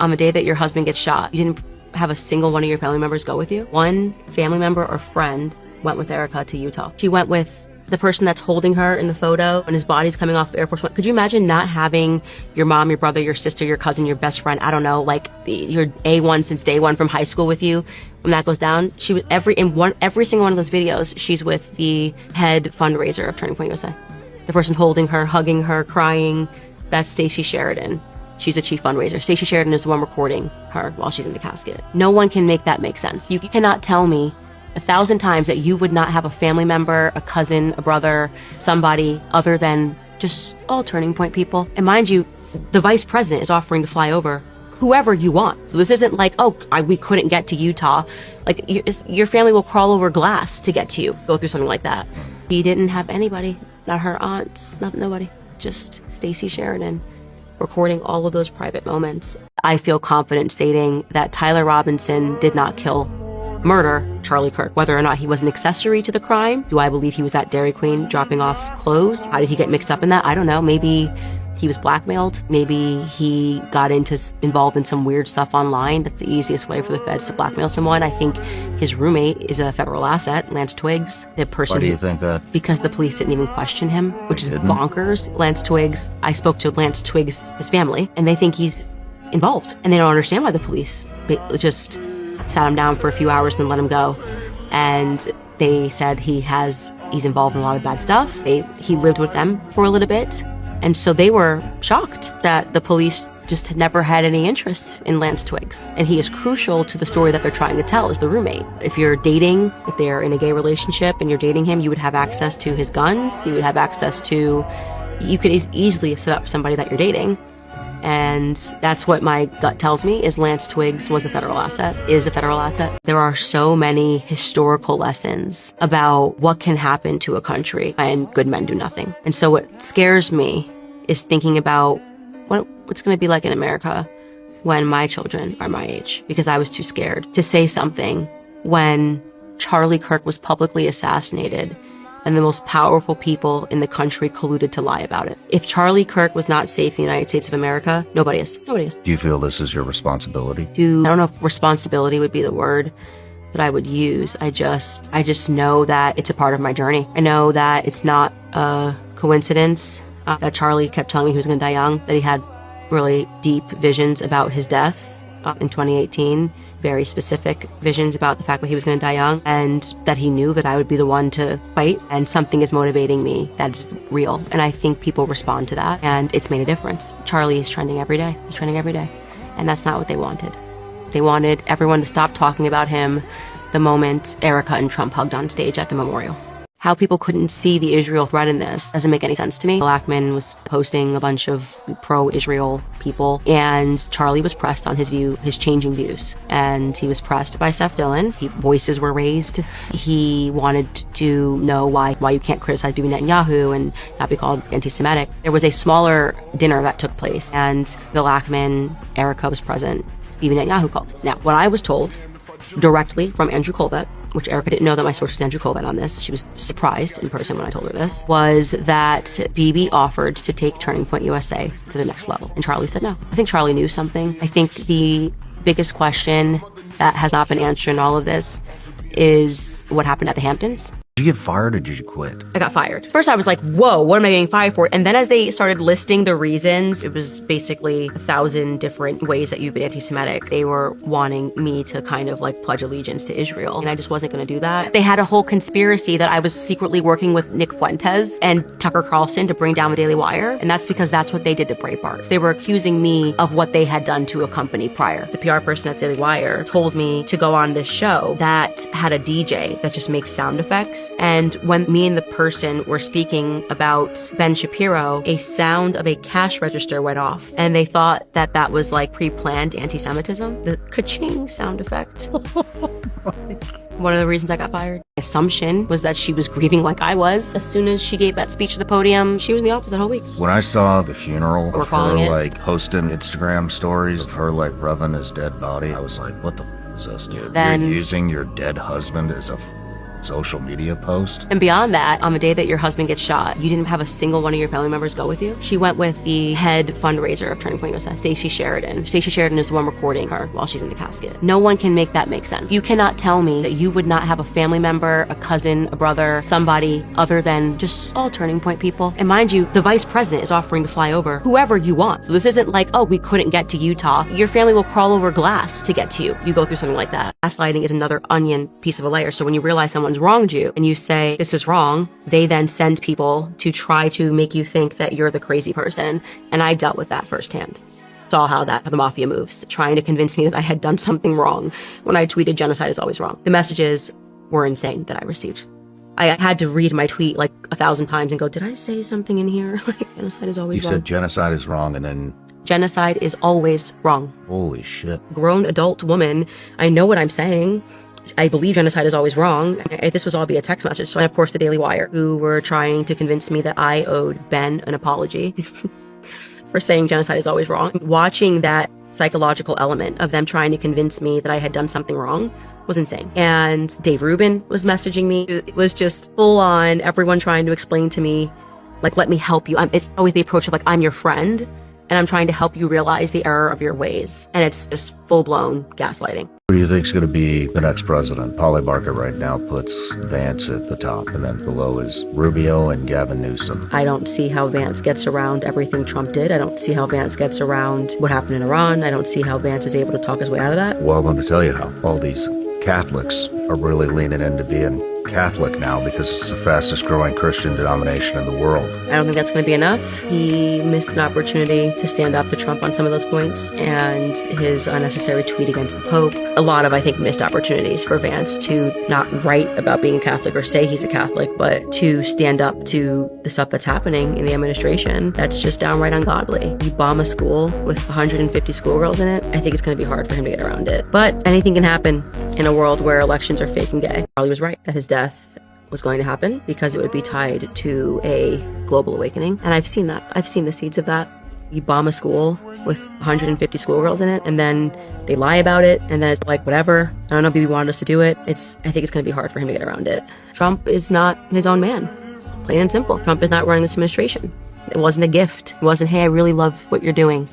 On the day that your husband gets shot, you didn't have a single one of your family members go with you. One family member or friend went with Erica to Utah. She went with the person that's holding her in the photo and his body's coming off Air Force One. Could you imagine not having your mom, your brother, your sister, your cousin, your best friend, I don't know, like your A1 since day one from high school with you when that goes down? She was every single one of those videos, she's with the head fundraiser of Turning Point USA. The person holding her, hugging her, crying, that's Stacey Sheridan. She's a chief fundraiser. Stacey Sheridan is the one recording her while she's in the casket. No one can make that make sense. You cannot tell me 1,000 times that you would not have a family member, a cousin, a brother, somebody other than just all Turning Point people. And mind you, the vice president is offering to fly over whoever you want. So this isn't like, oh, we couldn't get to Utah. Like, your family will crawl over glass to get to you, go through something like that. He didn't have anybody, not her aunts, nobody, just Stacey Sheridan recording all of those private moments. I feel confident stating that Tyler Robinson did not murder Charlie Kirk. Whether or not he was an accessory to the crime, do I believe he was at Dairy Queen dropping off clothes? How did he get mixed up in that? I don't know. Maybe he was blackmailed. Maybe he got involved in some weird stuff online. That's the easiest way for the feds to blackmail someone. I think his roommate is a federal asset, Lance Twiggs. The person. Why do you think that? Because the police didn't even question him, which is bonkers. Lance Twiggs, I spoke to Lance Twiggs, his family, and they think he's involved. And they don't understand why the police just sat him down for a few hours and then let him go. And they said he's involved in a lot of bad stuff. He lived with them for a little bit. And so they were shocked that the police just had never had any interest in Lance Twiggs. And he is crucial to the story that they're trying to tell as the roommate. If you're dating, if they're in a gay relationship and you're dating him, you would have access to his guns. You would have access to, you could easily set up somebody that you're dating. And that's what my gut tells me, is Lance Twiggs is a federal asset. There are so many historical lessons about what can happen to a country and good men do nothing. And so what scares me is thinking about what's going to be like in America when my children are my age, because I was too scared to say something when Charlie Kirk was publicly assassinated and the most powerful people in the country colluded to lie about it. If Charlie Kirk was not safe in the United States of America, nobody is. Nobody is. Do you feel this is your responsibility? I don't know if responsibility would be the word that I would use. I just know that it's a part of my journey. I know that it's not a coincidence that Charlie kept telling me he was going to die young, that he had really deep visions about his death in 2018. Very specific visions about the fact that he was going to die young, and that he knew that I would be the one to fight, and something is motivating me that's real. And I think people respond to that, and it's made a difference. Charlie is trending every day. He's trending every day. And that's not what they wanted. They wanted everyone to stop talking about him the moment Erica and Trump hugged on stage at the memorial. How people couldn't see the Israel threat in this doesn't make any sense to me. Blackman was posting a bunch of pro-Israel people, and Charlie was pressed on his changing views. And he was pressed by Seth Dillon. Voices were raised. He wanted to know why you can't criticize Bibi Netanyahu and not be called anti-Semitic. There was a smaller dinner that took place, and Bill Ackman, Erica was present. Bibi Netanyahu called. Now, what I was told directly from Andrew Colbert, which Erica didn't know that my source was Andrew Colbert on this. She was surprised in person when I told her this, was that Bibi offered to take Turning Point USA to the next level. And Charlie said no. I think Charlie knew something. I think the biggest question that has not been answered in all of this is what happened at the Hamptons. Did you get fired or did you quit? I got fired. First I was like, whoa, what am I getting fired for? And then as they started listing the reasons, it was basically 1,000 different ways that you've been anti-Semitic. They were wanting me to kind of like pledge allegiance to Israel. And I just wasn't going to do that. They had a whole conspiracy that I was secretly working with Nick Fuentes and Tucker Carlson to bring down the Daily Wire. And that's because that's what they did to Breitbart. They were accusing me of what they had done to a company prior. The PR person at Daily Wire told me to go on this show that had a DJ that just makes sound effects. And when me and the person were speaking about Ben Shapiro, a sound of a cash register went off. And they thought that that was like pre-planned anti-Semitism. The ka-ching sound effect. One of the reasons I got fired. The assumption was that she was grieving like I was. As soon as she gave that speech at the podium, she was in the office that whole week. When I saw the funeral of her like posting Instagram stories of her like rubbing his dead body, I was like, what the f*** is this, dude? You're using your dead husband as a social media post. And beyond that, on the day that your husband gets shot, you didn't have a single one of your family members go with you. She went with the head fundraiser of Turning Point USA, Stacey Sheridan. Stacey Sheridan is the one recording her while she's in the casket. No one can make that make sense. You cannot tell me that you would not have a family member, a cousin, a brother, somebody other than just all Turning Point people. And mind you, the vice president is offering to fly over whoever you want. So this isn't like, oh, we couldn't get to Utah. Your family will crawl over glass to get to you. You go through something like that. Gaslighting is another onion piece of a layer. So when you realize someone's wronged you and you say, this is wrong, they then send people to try to make you think that you're the crazy person. And I dealt with that firsthand. Saw how the mafia moves, trying to convince me that I had done something wrong when I tweeted genocide is always wrong. The messages were insane that I received. I had to read my tweet like 1,000 times and go, did I say something in here? Like, genocide is always wrong. You said genocide is wrong, and then... Genocide is always wrong. Holy shit. Grown adult woman, I know what I'm saying. I believe genocide is always wrong. This was all via text message. So, and of course, the Daily Wire, who were trying to convince me that I owed Ben an apology for saying genocide is always wrong. Watching that psychological element of them trying to convince me that I had done something wrong was insane. And Dave Rubin was messaging me. It was just full on everyone trying to explain to me, like, let me help you. It's always the approach of like, I'm your friend and I'm trying to help you realize the error of your ways. And it's just full-blown gaslighting. Who do you think is going to be the next president? Polly Barker right now puts Vance at the top, and then below is Rubio and Gavin Newsom. I don't see how Vance gets around everything Trump did. I don't see how Vance gets around what happened in Iran. I don't see how Vance is able to talk his way out of that. Well, I'm going to tell you how. All these Catholics are really leaning into being Catholic now because it's the fastest growing Christian denomination in the world. I don't think that's going to be enough. He missed an opportunity to stand up to Trump on some of those points, and his unnecessary tweet against the Pope. A lot of, I think, missed opportunities for Vance to not write about being a Catholic or say he's a Catholic, but to stand up to the stuff that's happening in the administration that's just downright ungodly. You bomb a school with 150 schoolgirls in it, I think it's going to be hard for him to get around it. But anything can happen in a world where elections are fake and gay. Charlie was right that his death was going to happen because it would be tied to a global awakening. And I've seen that. I've seen the seeds of that. You bomb a school with 150 schoolgirls in it, and then they lie about it, and then it's like, whatever. I don't know, BB wanted us to do it. I think it's going to be hard for him to get around it. Trump is not his own man. Plain and simple. Trump is not running this administration. It wasn't a gift. It wasn't, hey, I really love what you're doing.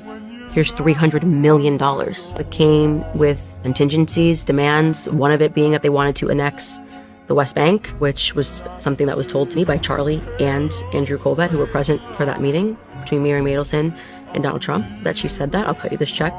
Here's $300 million. It came with contingencies, demands, one of it being that they wanted to annex the West Bank, which was something that was told to me by Charlie and Andrew Colbert, who were present for that meeting between Mary Madelson and Donald Trump, that she said that. I'll cut you this check.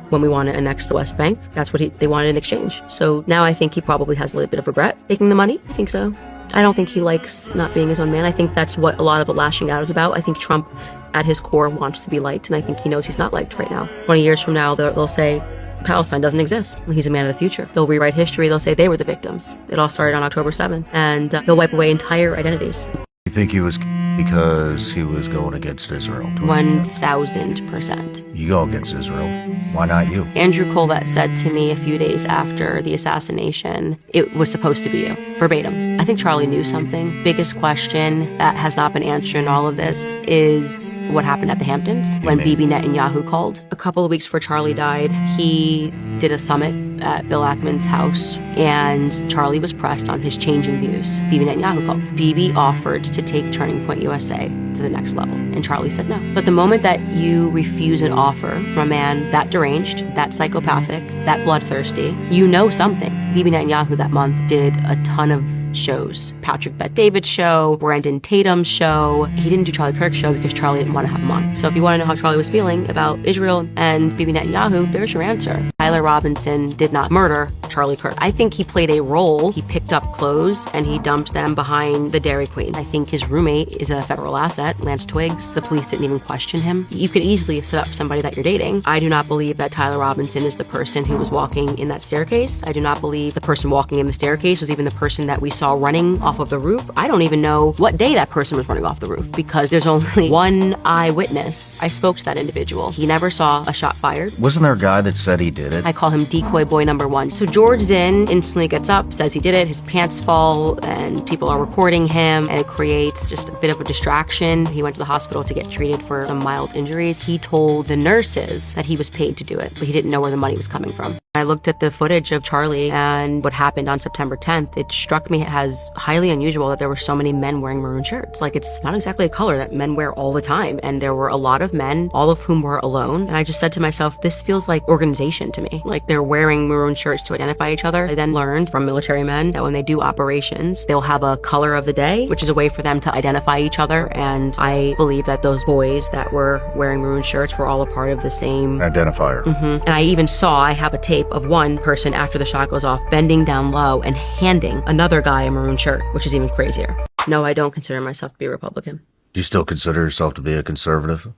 When we want to annex the West Bank, that's what they wanted in exchange. So now I think he probably has a little bit of regret taking the money. I think so. I don't think he likes not being his own man. I think that's what a lot of the lashing out is about. I think Trump, at his core, wants to be liked, and I think he knows he's not liked right now. 20 years from now, they'll say, Palestine doesn't exist. He's a man of the future. They'll rewrite history. They'll say they were the victims. It all started on October 7th, and he'll wipe away entire identities. You think he was because he was going against Israel? 1,000%. You go against Israel. Why not you? Andrew Colbert said to me a few days after the assassination, it was supposed to be you, verbatim. I think Charlie knew something. Biggest question that has not been answered in all of this is what happened at the Hamptons when Bibi Netanyahu called. A couple of weeks before Charlie died, he did a summit at Bill Ackman's house, and Charlie was pressed on his changing views. Bibi Netanyahu called. Bibi offered to take Turning Point USA to the next level, and Charlie said no. But the moment that you refuse an offer from a man that deranged, that psychopathic, that bloodthirsty, you know something. Bibi Netanyahu that month did a ton of shows. Patrick Bet-David's show, Brandon Tatum's show. He didn't do Charlie Kirk's show because Charlie didn't want to have him on. So if you want to know how Charlie was feeling about Israel and Bibi Netanyahu, there's your answer. Tyler Robinson did not murder Charlie Kirk. I think he played a role. He picked up clothes and he dumped them behind the Dairy Queen. I think his roommate is a federal asset, Lance Twiggs. The police didn't even question him. You could easily set up somebody that you're dating. I do not believe that Tyler Robinson is the person who was walking in that staircase. I do not believe the person walking in the staircase was even the person that we saw running off of the roof. I don't even know what day that person was running off the roof because there's only one eyewitness. I spoke to that individual. He never saw a shot fired. Wasn't there a guy that said he did it it. I call him decoy boy number one. So George Zinn instantly gets up, says he did it, his pants fall, and people are recording him, and it creates just a bit of a distraction. He went to the hospital to get treated for some mild injuries. He told the nurses that he was paid to do it, but he didn't know where the money was coming from. I looked at the footage of Charlie and what happened on September 10th. It struck me as highly unusual that there were so many men wearing maroon shirts. Like, it's not exactly a color that men wear all the time. And there were a lot of men, all of whom were alone. And I just said to myself, this feels like organization to me. Like, they're wearing maroon shirts to identify each other. I then learned from military men that when they do operations, they'll have a color of the day, which is a way for them to identify each other. And I believe that those boys that were wearing maroon shirts were all a part of the same identifier. And I even saw, I have a tape of one person after the shot goes off bending down low and handing another guy a maroon shirt, which is even crazier. No, I don't consider myself to be a Republican. Do you still consider yourself to be a conservative?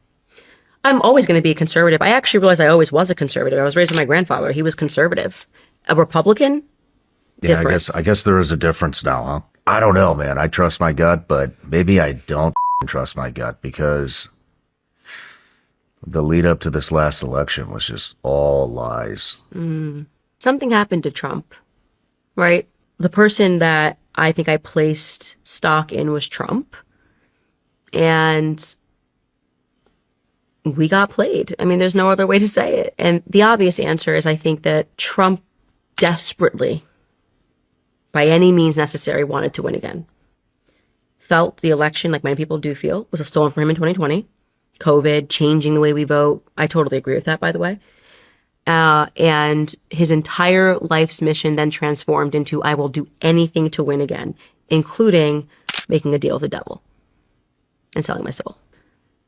I'm always going to be a conservative. I actually realized I always was a conservative. I was raised with my grandfather. He was conservative. A Republican? Yeah, Different. I guess there is a difference now, huh? I don't know, man. I trust my gut, but maybe I don't trust my gut because the lead up to this last election was just all lies. Something happened to Trump, right? The person that I think I placed stock in was Trump. And we got played. I mean, there's no other way to say it. And the obvious answer is I think that Trump desperately, by any means necessary, wanted to win again. Felt the election, like many people do feel, was stolen from him in 2020. COVID, changing the way we vote. I totally agree with that, by the way. And his entire life's mission then transformed into, I will do anything to win again, including making a deal with the devil and selling my soul.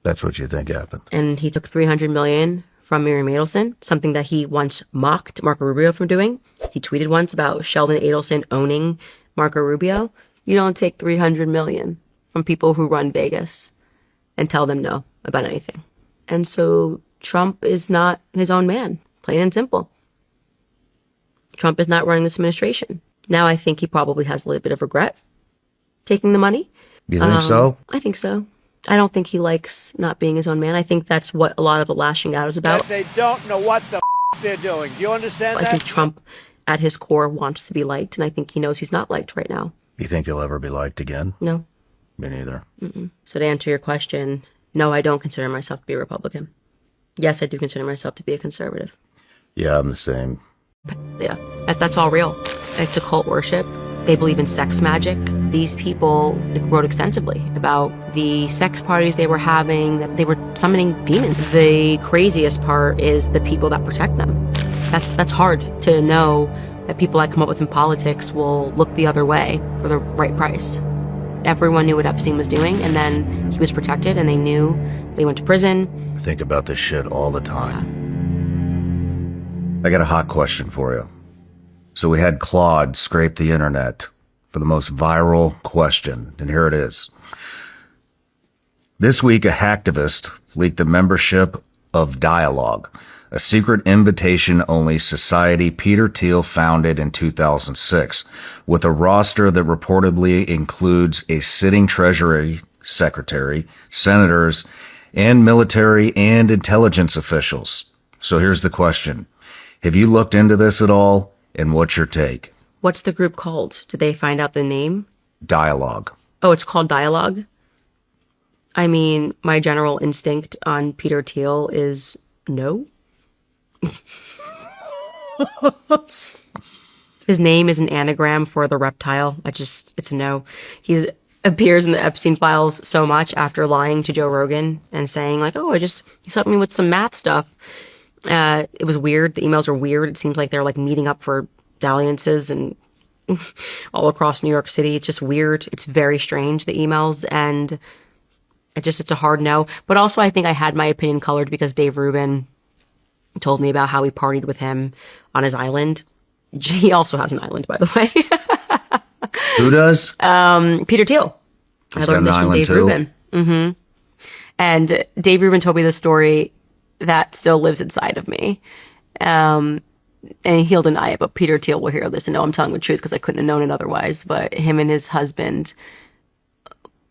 That's what you think happened. And he took $300 million from Miriam Adelson, something that he once mocked Marco Rubio from doing. He tweeted once about Sheldon Adelson owning Marco Rubio. You don't take $300 million from people who run Vegas and tell them no about anything. And so Trump is not his own man, plain and simple. Trump is not running this administration. Now I think he probably has a little bit of regret taking the money. You think so? I think so. I don't think he likes not being his own man. I think that's what a lot of the lashing out is about. That they don't know what the they're doing. Do you understand that? I think Trump, at his core, wants to be liked, and I think he knows he's not liked right now. You think he'll ever be liked again? No. Me neither. So to answer your question, no, I don't consider myself to be a Republican. Yes, I do consider myself to be a conservative. Yeah, I'm the same. Yeah, that's all real. It's a cult worship. They believe in sex magic. These people wrote extensively about the sex parties they were having, that they were summoning demons. The craziest part is the people that protect them. That's hard to know, that people that come up with in politics will look the other way for the right price. Everyone knew what Epstein was doing, and then he was protected, and they knew that he went to prison. I think about this shit all the time. I got a hot question for you. So we had Claude scrape the internet for the most viral question, and here it is. This week, a hacktivist leaked the membership of Dialogue, a secret invitation-only society Peter Thiel founded in 2006, with a roster that reportedly includes a sitting Treasury Secretary, senators, and military and intelligence officials. So here's the question. Have you looked into this at all? And what's your take? What's the group called? Did they find out the name? Dialogue. Oh, it's called Dialogue? I mean, my general instinct on Peter Thiel is no. His name is an anagram for the reptile. It's a no. He appears in the Epstein files so much after lying to Joe Rogan and saying like, oh, he helped me with some math stuff. It was weird. The emails were weird. It seems like they're like meeting up for dalliances and all across New York City. It's just weird. It's very strange, the emails. And it's a hard no. But also I think I had my opinion colored because Dave Rubin told me about how he partied with him on his island. He also has an island, by the way. Who does? Peter Thiel. He's I learned this got an from island Dave too? Rubin. And Dave Rubin told me the story that still lives inside of me. And he'll deny it, but Peter Thiel will hear this and know I'm telling the truth because I couldn't have known it otherwise. But him and his husband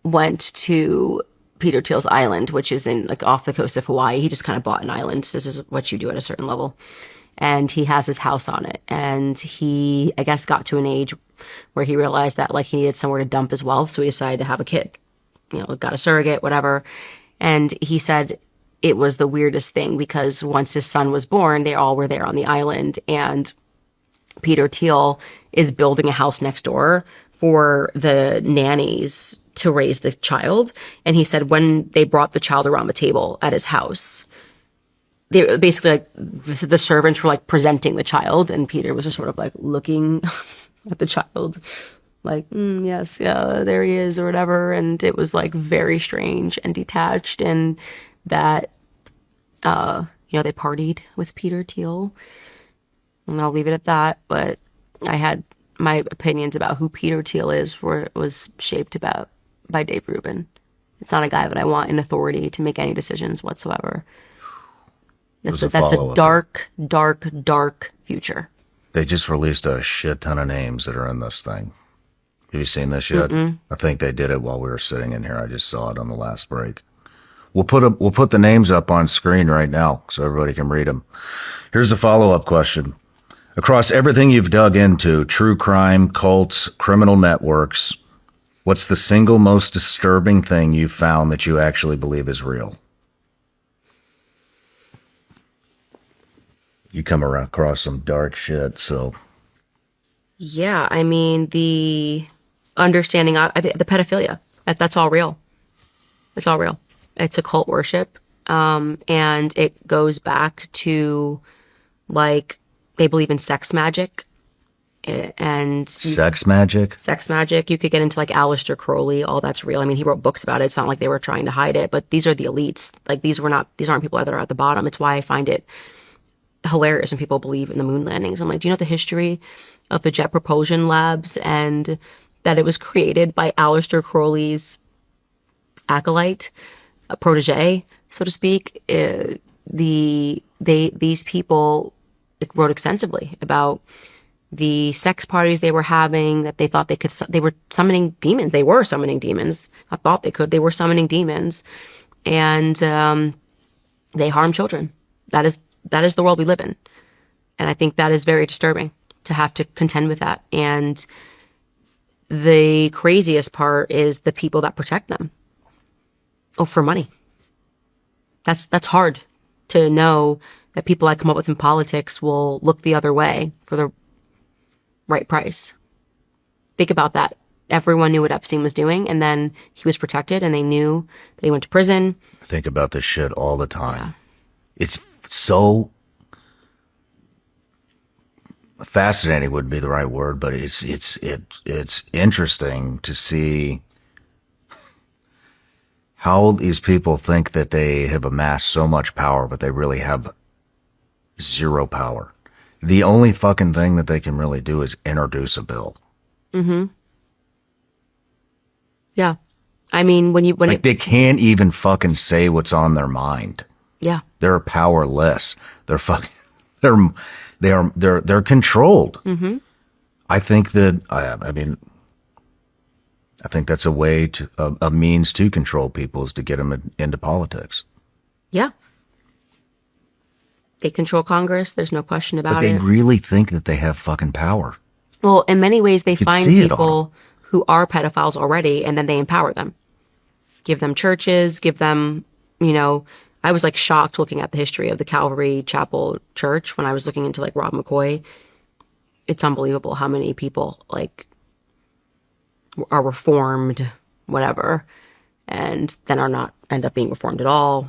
went to Peter Thiel's island, which is in like off the coast of Hawaii. He just kind of bought an island. This is what you do at a certain level. and he has his house on it. And he, I guess, got to an age where he realized that like he needed somewhere to dump his wealth. So he decided to have a kid, got a surrogate, whatever. And he said it was the weirdest thing because once his son was born, they all were there on the island. And Peter Thiel is building a house next door for the nannies to raise the child. And he said when they brought the child around the table at his house, they basically like the servants were like presenting the child, and Peter was just sort of like looking at the child like, yes, yeah, there he is or whatever. And it was like very strange and detached, and that, they partied with Peter Thiel. And I'll leave it at that. But I had my opinions about who Peter Thiel is was shaped by Dave Rubin. It's not a guy that I want in authority to make any decisions whatsoever. That's a dark, dark, dark future. They just released a shit ton of names that are in this thing. Have you seen this yet? I think they did it while we were sitting in here. I just saw it on the last break. We'll put the names up on screen right now so everybody can read them. Here's a follow-up question. Across everything you've dug into, true crime, cults, criminal networks, what's the single most disturbing thing you've found that you actually believe is real? You come across some dark shit, so. Yeah, I mean, the understanding of the pedophilia, that's all real. It's all real. It's a cult worship. And it goes back to, like, they believe in sex magic. And sex magic? Sex magic. You could get into like Aleister Crowley. All that's real. I mean, he wrote books about it. It's not like they were trying to hide it, but these are the elites. Like these aren't people that are at the bottom. It's why I find it hilarious when people believe in the moon landings. I'm like, do you know the history of the Jet Propulsion Labs and that it was created by Aleister Crowley's acolyte, a protege, so to speak? These people wrote extensively about the sex parties they were having, that they thought they were summoning demons. They were summoning demons. I thought they were summoning demons. And they harm children. That is the world we live in. And I think that is very disturbing to have to contend with that. And the craziest part is the people that protect them. Oh, for money. That's hard to know that people I come up with in politics will look the other way for the right price. Think about that. Everyone knew what Epstein was doing, and then he was protected, and they knew that he went to prison. I think about this shit all the time. Yeah. It's so fascinating wouldn't be the right word, but it's interesting to see how these people think that they have amassed so much power, but they really have zero power. The only fucking thing that they can really do is introduce a bill. Mm-hmm. Yeah. I mean, they can't even fucking say what's on their mind. Yeah. They're powerless. They're controlled. Mm-hmm. I think that, I think that's a way a means to control people is to get them into politics. Yeah. They control Congress. There's no question about it. But they really think that they have fucking power. Well, in many ways, they find people who are pedophiles already, and then they empower them. Give them churches, give them, I was like shocked looking at the history of the Calvary Chapel Church when I was looking into like Rob McCoy. It's unbelievable how many people like are reformed, whatever, and then end up being reformed at all.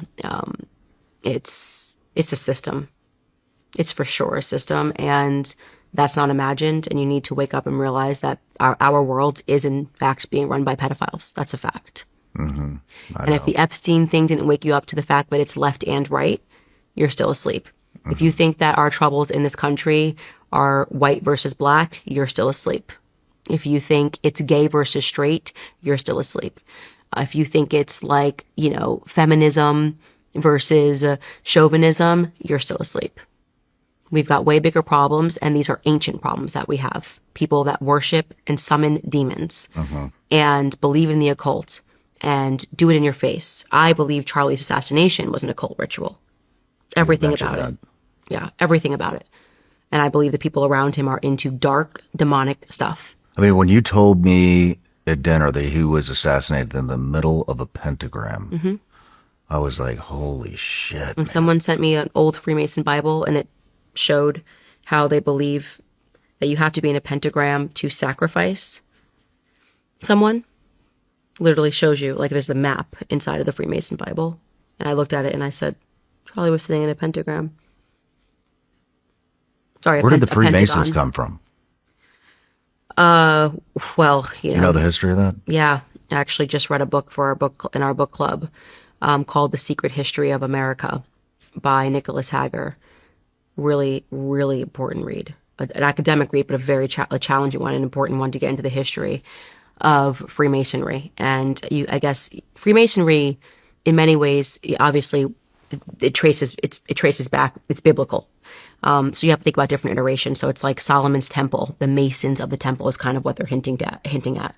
It's a system. It's for sure a system, and that's not imagined. And you need to wake up and realize that our world is in fact being run by pedophiles. That's a fact. Mm-hmm. And if the Epstein thing didn't wake you up to the fact that it's left and right, you're still asleep. Mm-hmm. If you think that our troubles in this country are white versus black, you're still asleep. If you think it's gay versus straight, you're still asleep. If you think it's like, feminism versus chauvinism, you're still asleep. We've got way bigger problems, and these are ancient problems that we have. People that worship and summon demons and believe in the occult and do it in your face. I believe Charlie's assassination was an occult ritual. Everything about it. Yeah, everything about it. And I believe the people around him are into dark, demonic stuff. I mean, when you told me at dinner that he was assassinated in the middle of a pentagram, I was like, holy shit. And someone sent me an old Freemason Bible, and it showed how they believe that you have to be in a pentagram to sacrifice someone. Literally shows you, like there's the map inside of the Freemason Bible. And I looked at it and I said, Charlie was sitting in a pentagram. Sorry, where did the Freemasons come from? Well, you know the history of that? Yeah, I actually just read a book for our book in our book club called The Secret History of America by Nicholas Hager. Really, really important read. An academic read, but a very challenging one, an important one to get into the history of Freemasonry. And I guess Freemasonry, in many ways, obviously, it traces back. It's biblical. So you have to think about different iterations. So it's like Solomon's temple, the Masons of the temple is kind of what they're hinting at.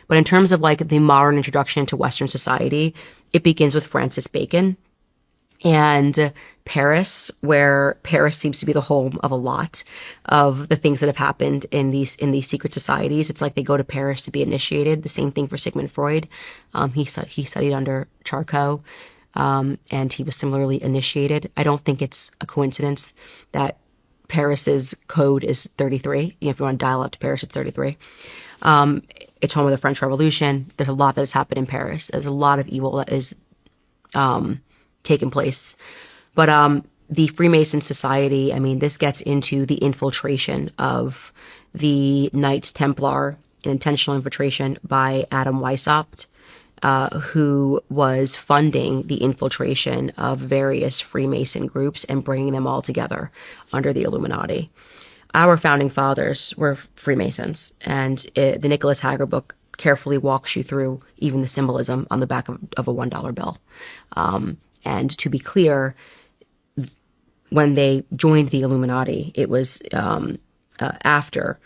But in terms of like the modern introduction to Western society, it begins with Francis Bacon and Paris, where Paris seems to be the home of a lot of the things that have happened in these secret societies. It's like they go to Paris to be initiated. The same thing for Sigmund Freud. He studied under Charcot. And he was similarly initiated. I don't think it's a coincidence that Paris's code is 33. If you want to dial up to Paris, it's 33. It's home of the French Revolution. There's a lot that has happened in Paris. There's a lot of evil that is taken place. But the Freemason Society, I mean, this gets into the infiltration of the Knights Templar, an intentional infiltration by Adam Weishaupt, who was funding the infiltration of various Freemason groups and bringing them all together under the Illuminati. Our founding fathers were Freemasons, and the Nicholas Hager book carefully walks you through even the symbolism on the back of a $1 bill. And to be clear, when they joined the Illuminati, it was after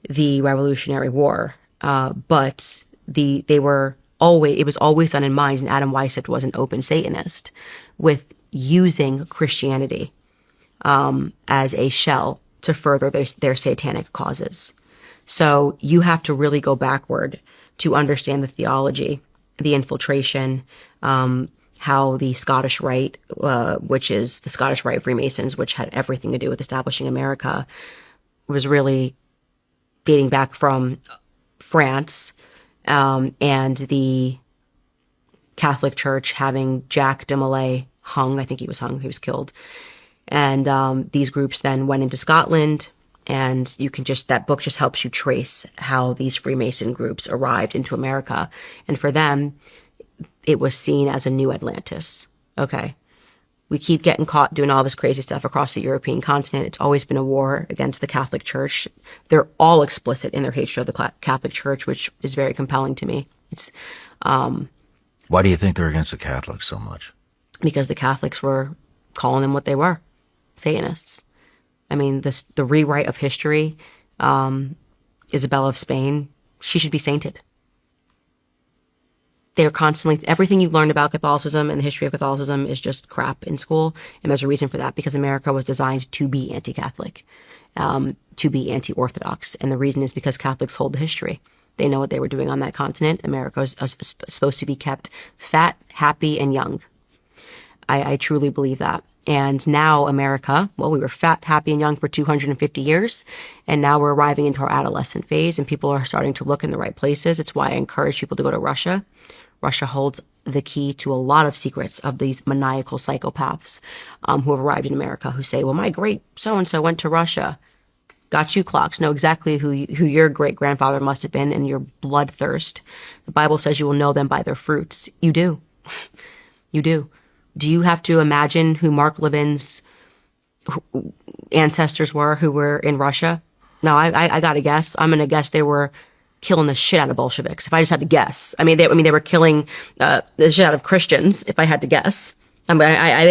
the Revolutionary War, but it was always done in mind, and Adam Weishaupt was an open Satanist, with using Christianity as a shell to further their satanic causes. So you have to really go backward to understand the theology, the infiltration, how the Scottish Rite, which is the Scottish Rite Freemasons, which had everything to do with establishing America, was really dating back from France, and the Catholic Church having Jacques de Molay hung. I think he was hung. He was killed. And these groups then went into Scotland, and that book just helps you trace how these Freemason groups arrived into America. And for them, it was seen as a new Atlantis. Okay. We keep getting caught doing all this crazy stuff across the European continent. It's always been a war against the Catholic Church. They're all explicit in their hatred of the Catholic Church, which is very compelling to me. Why do you think they're against the Catholics so much? Because the Catholics were calling them what they were, Satanists. I mean, the rewrite of history, Isabella of Spain, she should be sainted. They're constantly, everything you've learned about Catholicism and the history of Catholicism is just crap in school. And there's a reason for that, because America was designed to be anti-Catholic, to be anti-Orthodox. And the reason is because Catholics hold the history. They know what they were doing on that continent. America is supposed to be kept fat, happy, and young. I truly believe that. And now America, well, we were fat, happy, and young for 250 years. And now we're arriving into our adolescent phase, and people are starting to look in the right places. It's why I encourage people to go to Russia. Russia holds the key to a lot of secrets of these maniacal psychopaths who have arrived in America, who say, well, my great so-and-so went to Russia. Got you clocked. Know exactly who your great-grandfather must have been, and your bloodthirst. The Bible says you will know them by their fruits. You do. You do. Do you have to imagine who Mark Levin's ancestors were who were in Russia? No, I got to guess. I'm going to guess they were killing the shit out of Bolsheviks, if I just had to guess. They were killing the shit out of Christians, if I had to guess. They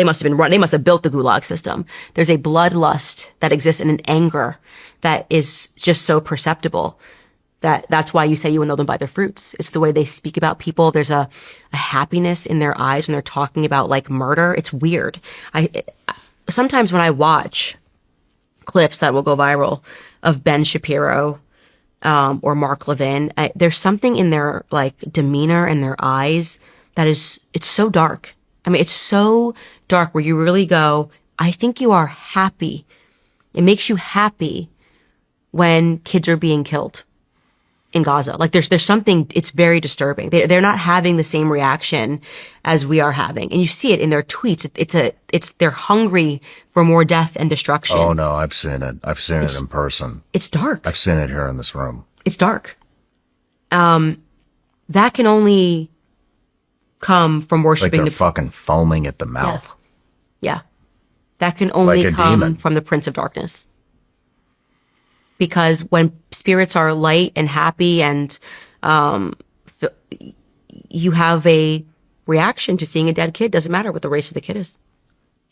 must have built the Gulag system. There's a bloodlust that exists and an anger that is just so perceptible that's why you say you will know them by their fruits. It's the way they speak about people. There's a happiness in their eyes when they're talking about like murder. It's weird. sometimes when I watch clips that will go viral of Ben Shapiro or Mark Levin, there's something in their like demeanor and their eyes that it's so dark. I mean, it's so dark where you really go, I think you are happy. It makes you happy when kids are being killed in Gaza. Like there's something, it's very disturbing. They're not having the same reaction as we are having. And you see it in their tweets. They're hungry for more death and destruction. Oh no, I've seen it. I've seen it in person. It's dark. I've seen it here in this room. It's dark. That can only come from worshiping like they're fucking foaming at the mouth. Yeah. That can only like come demon. from the Prince of Darkness. Because when spirits are light and happy and you have a reaction to seeing a dead kid, doesn't matter what the race of the kid is.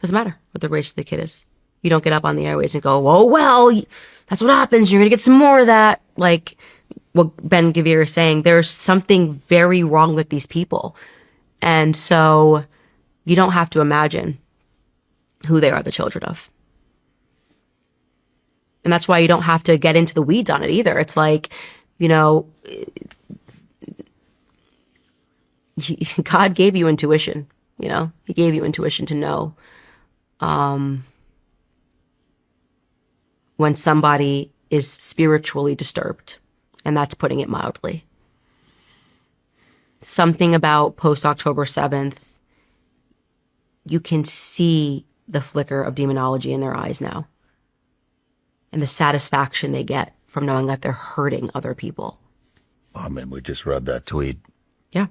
Doesn't matter what the race of the kid is. You don't get up on the airways and go, oh, well, that's what happens. You're going to get some more of that. Like what Ben Gavir is saying, there's something very wrong with these people. And so you don't have to imagine who they are the children of. And that's why you don't have to get into the weeds on it either. It's like, you know, God gave you intuition, you know, he gave you intuition to know when somebody is spiritually disturbed. And that's putting it mildly. Something about post-October 7th, you can see the flicker of demonology in their eyes now. And the satisfaction they get from knowing that they're hurting other people. I mean, we just read that tweet. Yeah.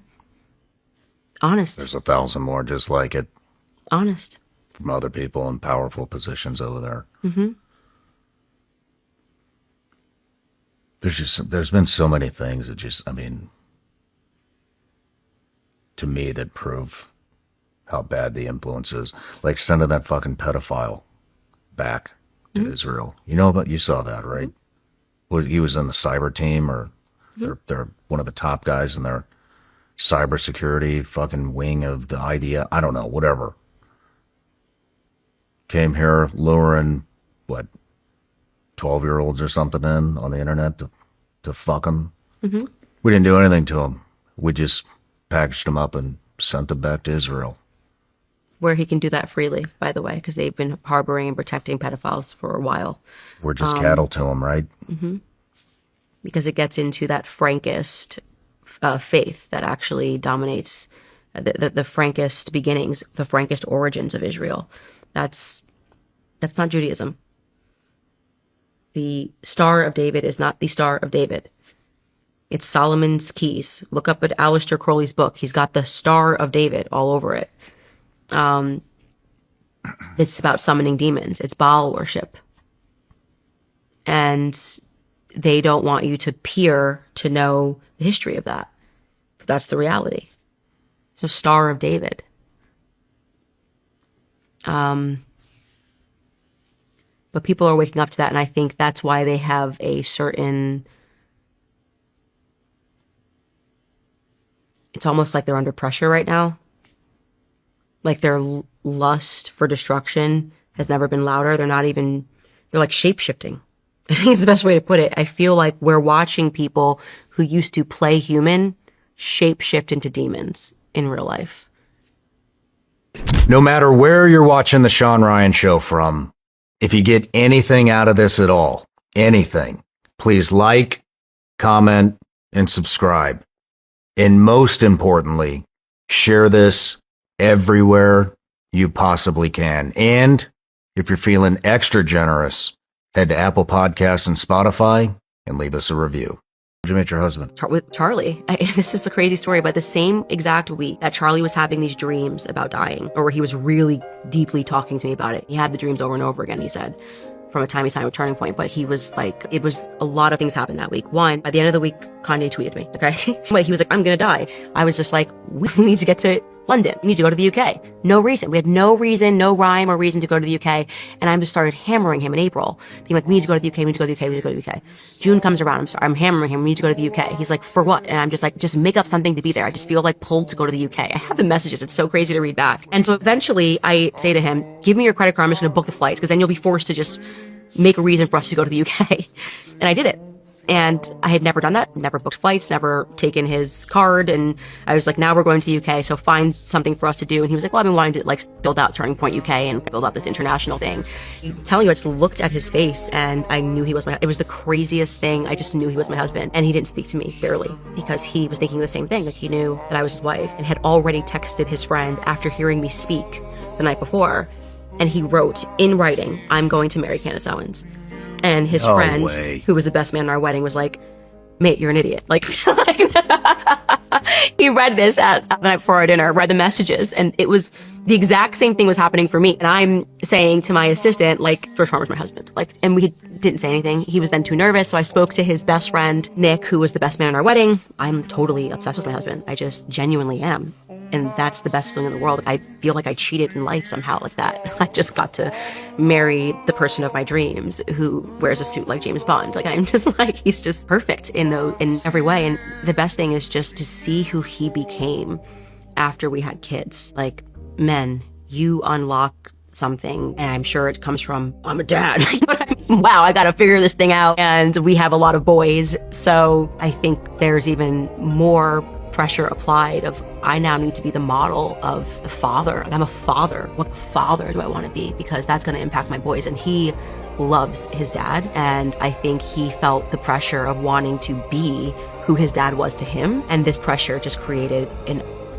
Honest. There's 1,000 more just like it. Honest. From other people in powerful positions over there. Mm-hmm. There's been so many things that just, I mean, to me that prove how bad the influence is. Like sending that fucking pedophile back to Israel. You know about, you saw that, right? Well, he was in the cyber team, or they're one of the top guys in their cybersecurity fucking wing of the idea. I don't know, whatever. Came here luring, 12-year-olds or something in on the internet to fuck them. Mm-hmm. We didn't do anything to them. We just packaged them up and sent them back to Israel. Where he can do that freely, by the way, because they've been harboring and protecting pedophiles for a while. We're just cattle to them, right? Mm-hmm. Because it gets into that frankest faith that actually dominates the frankest beginnings, the frankest origins of Israel. That's not Judaism. The Star of David is not the Star of David. It's Solomon's Keys. Look up at Aleister Crowley's book. He's got the Star of David all over it. It's about summoning demons. It's Baal worship. And they don't want you to peer to know the history of that. But that's the reality. So Star of David. But people are waking up to that, and I think that's why they have a certain, it's almost like they're under pressure right now. Like their lust for destruction has never been louder. They're like shape-shifting. I think it's the best way to put it. I feel like we're watching people who used to play human shape-shift into demons in real life. No matter where you're watching the Shawn Ryan Show from, if you get anything out of this at all, anything, please like, comment, and subscribe. And most importantly, share this everywhere you possibly can. And if you're feeling extra generous, head to Apple Podcasts and Spotify and leave us a review. Did you meet your husband? With Charlie. This is a crazy story, but the same exact week that Charlie was having these dreams about dying, or where he was really deeply talking to me about it. He had the dreams over and over again, he said, from a time he signed with Turning Point. But he was like, it was a lot of things happened that week. One, by the end of the week, Kanye tweeted me, okay? He was like, I'm gonna die. I was just like, we need to get to London. You need to go to the UK. No reason. We had no reason, no rhyme or reason to go to the UK. And I just started hammering him in April, being like, we need to go to the UK, we need to go to the UK, we need to go to the UK. June comes around, I'm hammering him, we need to go to the UK. He's like, for what? And I'm just like, just make up something to be there. I just feel like pulled to go to the UK. I have the messages. It's so crazy to read back. And so eventually I say to him, give me your credit card. I'm just going to book the flights, because then you'll be forced to just make a reason for us to go to the UK. And I did it. And I had never done that, never booked flights, never taken his card. And I was like, now we're going to the UK, so find something for us to do. And he was like, well, I've been wanting to like build out Turning Point UK and build out this international thing. I'm telling you, I just looked at his face and I knew he was it was the craziest thing. I just knew he was my husband. And he didn't speak to me, barely, because he was thinking the same thing. Like, he knew that I was his wife and had already texted his friend after hearing me speak the night before. And he wrote in writing, I'm going to marry Candace Owens. And his friend, who was the best man in our wedding, was like, mate, you're an idiot. Like, he read this at the night before our dinner, read the messages, and it was the exact same thing was happening for me. And I'm saying to my assistant, like, George Farmer's my husband. Like, and we didn't say anything. He was then too nervous. So I spoke to his best friend, Nick, who was the best man in our wedding. I'm totally obsessed with my husband. I just genuinely am. And that's the best feeling in the world. I feel like I cheated in life somehow like that. I just got to marry the person of my dreams who wears a suit like James Bond. Like, I'm just like, he's just perfect in every way. And the best thing is just to see who he became after we had kids. Like, men, you unlock something, and I'm sure it comes from, I'm a dad. Wow, I gotta figure this thing out. And we have a lot of boys. So I think there's even more pressure applied of, I now need to be the model of a father. I'm a father. What father do I want to be? Because that's going to impact my boys. And he loves his dad. And I think he felt the pressure of wanting to be who his dad was to him. And this pressure just created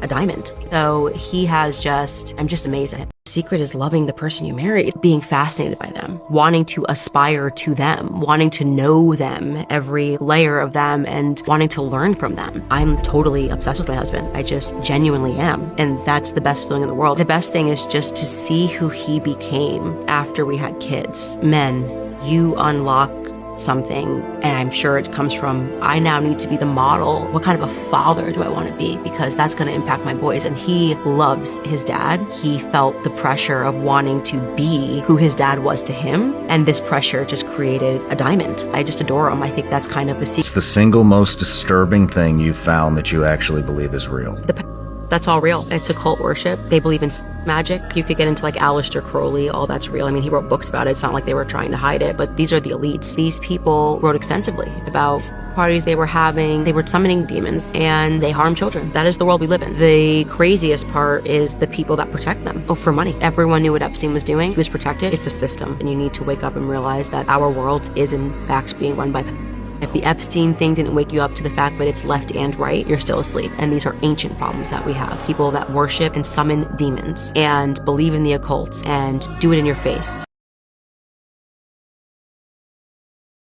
a diamond. So he has I'm just amazed at him. The secret is loving the person you married, being fascinated by them, wanting to aspire to them, wanting to know them, every layer of them, and wanting to learn from them. I'm totally obsessed with my husband. I just genuinely am. And that's the best feeling in the world. The best thing is just to see who he became after we had kids. Men, you unlock something, and I'm sure it comes from, I now need to be the model. What kind of a father do I want to be? Because that's going to impact my boys. And he loves his dad. He felt the pressure of wanting to be who his dad was to him. And this pressure just created a diamond. I just adore him. I think that's kind of the secret. It's the single most disturbing thing you found that you actually believe is real. That's all real. It's a cult worship. They believe in magic. You could get into like Aleister Crowley, all that's real. I mean, he wrote books about it. It's not like they were trying to hide it, but these are the elites. These people wrote extensively about parties they were having. They were summoning demons and they harm children. That is the world we live in. The craziest part is the people that protect them. Oh, for money. Everyone knew what Epstein was doing. He was protected. It's a system, and you need to wake up and realize that our world is in fact being run by If the Epstein thing didn't wake you up to the fact that it's left and right, you're still asleep. And these are ancient problems that we have. People that worship and summon demons and believe in the occult and do it in your face.